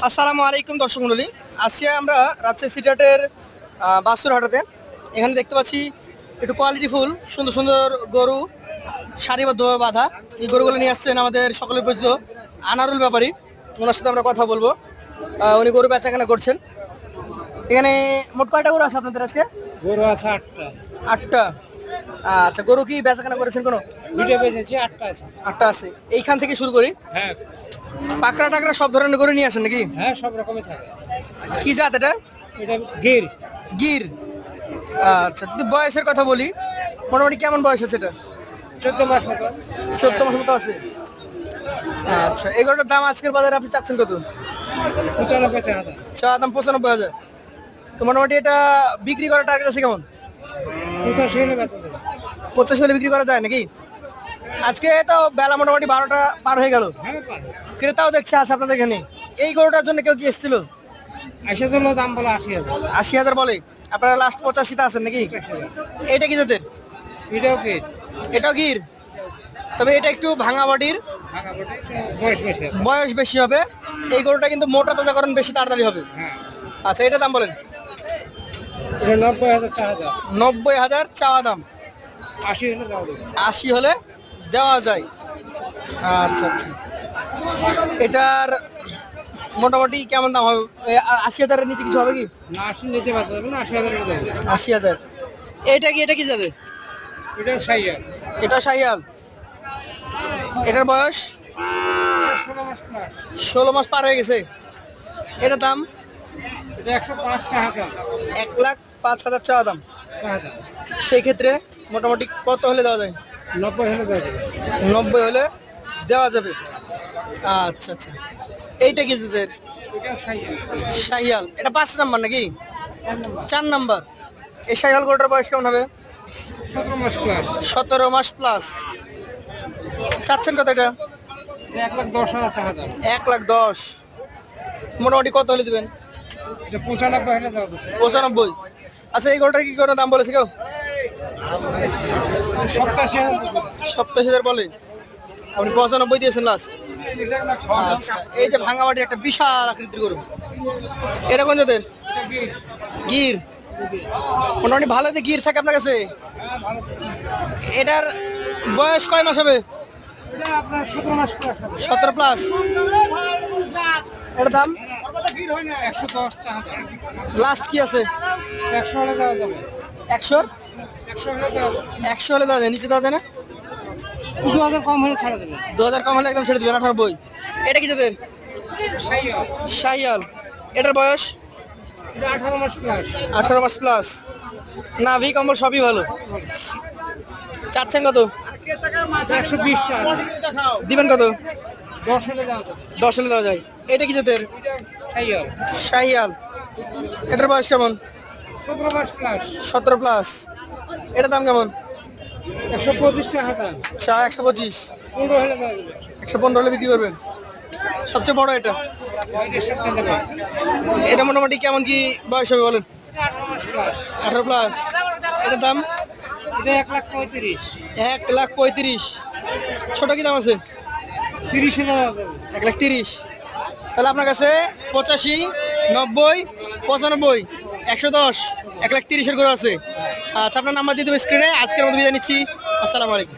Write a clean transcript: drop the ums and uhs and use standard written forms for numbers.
আসসালামু আলাইকুম দর্শক মণ্ডলী। আজকে আমরা রাজশাহী সিটিহাটের বাসুরহাটাতে এখানে দেখতে পাচ্ছি একটু কোয়ালিটিফুল সুন্দর সুন্দর গরু সারিবদ্ধভাবে বাঁধা। এই গরুগুলো নিয়ে আসছেন আমাদের সকলের পরিচিত আনারুল ব্যাপারী। ওনার সাথে আমরা কথা বলবো। উনি গরু বেচাকেনা করছেন। এখানে মোট কয়টা গরু আছে আপনাদের আজকে? গরু আছে 8টা। 8টা। আচ্ছা, গরু কি বেচাকেনা করেছেন কোনো? 2টা বেচেছি, 8টা আছে। 8টা আছে। এইখান থেকে শুরু করি। হ্যাঁ পাকড়া টাকড়া সব ধরনের গরু নিয়ে আসেন নাকি? হ্যাঁ, সব রকমই থাকে। কি জাত এটা? এটা গির। গির। আচ্ছা, যদি বয়সের কথা বলি, মোটামুটি কেমন বয়স আছে এটা? 14 মাস মতো। 14 মাস মতো আছে। আচ্ছা, এই গরুটার দাম আজকের বাজারে আপনি চাচ্ছেন কত? 95,000। চা দাম 95,000। তো মোটামুটি এটা বিক্রি করার টার্গেট আছে কেমন? 85 হলে বেচা যাবে। 85 হলে বিক্রি করা যায় নাকি? আজকে তো বেলা মোটামুটি 12টা পার হয়ে গেল। হ্যাঁ পারে। ক্রেতাও দেখছে আছে আপনাদের এখানে। এই গরুটার জন্য কেউ কি এসেছিল? আইসার জন্য দাম বলে 80,000। 80,000 বলে। আপনারা লাস্ট 85তে আছেন নাকি? 85,000। এটা কি জাতের? এটাও গির। এটাও গির। তবে এটা একটু ভাঙা বডির, ঢাকা বটে, বয়স বেশি আছে। বয়স বেশি হবে। এই গরুটা কিন্তু মোটা তাজাকরণ বেশি তাড়াতাড়ি হবে। হ্যাঁ, আচ্ছা, এটা দাম বলেন। এটা 90,000 চাওয়া। 90,000 চাওয়া দাম। 80 হলে দাও দেবে। 80 হলে দেওয়া যায়। আচ্ছা আচ্ছা, এটার মোটামুটি কেমন দাম হবে? 80,000-এর নিচে কিছু হবে কি? না, 80 নিচে বেচা যাবে না, 80,000 হলে দেবে। 80,000। এটা কি যাবে? এটা 60,000। এটা শাহিয়াল। এটার বয়স 16 মাস প্লাস। 16 মাস পার হয়ে গেছে। এটার দাম এটা 105 চাওয়া। 1,05,000 চাওয়া দাম। সেই ক্ষেত্রে মোটামুটি কত হলে দেওয়া যায়? 90 হলে দেওয়া যাবে। 90 হলে দেওয়া যাবে। আচ্ছা আচ্ছা, এইটা কি জাতের? এটা 60,000। শাহিয়াল। এটা 5 নাম্বার নাকি? 4 নাম্বার। এই শাহিয়াল গরুটার বয়স কেমন হবে? 17 মাস প্লাস। 17 মাস প্লাস। চাচ্ছেন কত এটা? 1,10,000 চাওয়া। 1,10,000। মোটামুটি কত হলে দিবেন? এটা 95 হলে দেওয়া যাবে। 95। আচ্ছা, এই গরুটার কি কোনো দাম বলেছে কেউ? 87,000। 87,000 বলে। আপনি 95 দিয়েছেন লাস্ট। আচ্ছা, এই যে ভাঙামাটির একটা বিশাল আকৃতির গরু, এটা কোন জাতের? গির। মোটামুটি ভালোতে গির থাকে আপনার কাছে। এটার বয়স কয় মাস হবে? এটা আপনার 17 মাস প্লাস। 17 প্লাস। এটার দাম 110 চাওয়া। লাস্ট কি আছে? 100 হলে দেওয়া যাবে। 100? 100 হলে দেওয়া যাবে। 100 হলে দেওয়া যায়, নিচে দেওয়া যায় না? 2,000 কম হলে ছাড়া যাবে। 2,000 কম হলে একদম ছেড়ে দিবেন। 98। এটা কি জাতের? শাহিয়াল। এটার বয়স এটা 18 মাস প্লাস। 18 মাস প্লাস। নাভি কম্বল সবই ভালো। চাচ্ছেন কত? 120 চাওয়া। দিবেন কত? 10 হলে দেওয়া যাবে। 10 হলে দেওয়া যায়। এটা কি জাতের? শাহিয়াল। শাহিয়াল। এটার বয়স কেমন? 17 মাস প্লাস। 17 প্লাস। এটার দাম কেমন? 125 চাওয়া। 125। 15 হলে দেওয়া যাবে। 115 হলে বিক্রি করবেন। সবচেয়ে বড় এটা। এটা 7 দেবে। এটা মোটামুটি কেমন কি বয়স হবে বলেন? 18 মাস প্লাস। 18 প্লাস। এটার দাম এটা 1,35,000। 1,35,000। ছোট কি দাম আছে? 30 হলে দেওয়া যাবে। 1,30,000। তাহলে আপনার কাছে 85, 90, 95, 110, 1,30,000 করে আছে। আচ্ছা, আপনার নাম্বার দিয়ে দেবো স্ক্রিনে। আজকের মতো বিদায় নিচ্ছি। আসসালামু আলাইকুম।